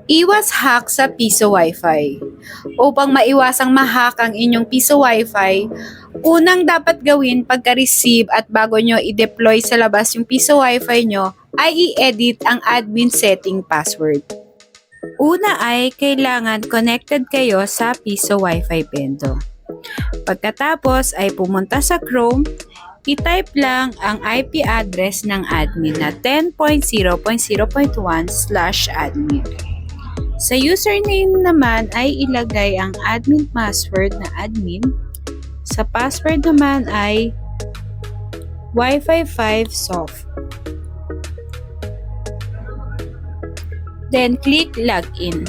Iwas hack sa Piso Wi-Fi. Upang maiwasang ma-hack ang inyong Piso Wi-Fi, unang dapat gawin pagka-receive at bago nyo i-deploy sa labas yung Piso Wi-Fi nyo ay i-edit ang admin setting password. Una ay kailangan connected kayo sa Piso Wi-Fi Bento. Pagkatapos ay pumunta sa Chrome, i-type lang ang IP address ng admin na 10.0.0.1/admin. Sa username naman ay ilagay ang admin password na admin. Sa password naman ay Wi-Fi 5 soft. Then click login.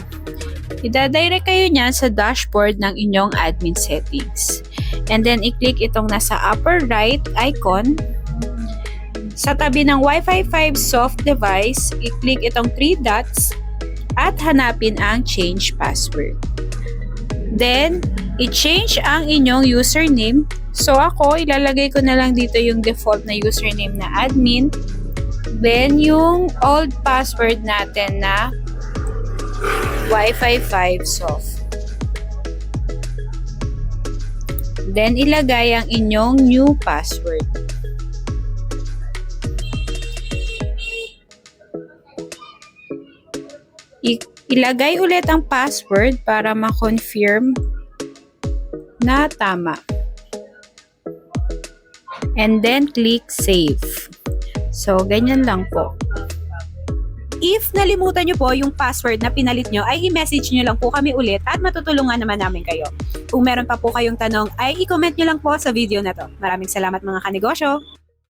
Ida-direct kayo niyan sa dashboard ng inyong admin settings. And then i-click itong nasa upper right icon. Sa tabi ng Wi-Fi 5 soft device, i-click itong 3 dots at hanapin ang change password. Then, i-change ang inyong username. So ako, ilalagay ko na lang dito yung default na username na admin. Then, yung old password natin na Wi-Fi 5 soft. Then, ilagay ang inyong new password. Ilagay ulit ang password para ma-confirm na tama. And then, click save. So, ganyan lang po. If nalimutan nyo po yung password na pinalit nyo, ay i-message nyo lang po kami ulit at matutulungan naman namin kayo. Kung meron pa po kayong tanong, ay i-comment nyo lang po sa video na to. Maraming salamat mga kanegosyo!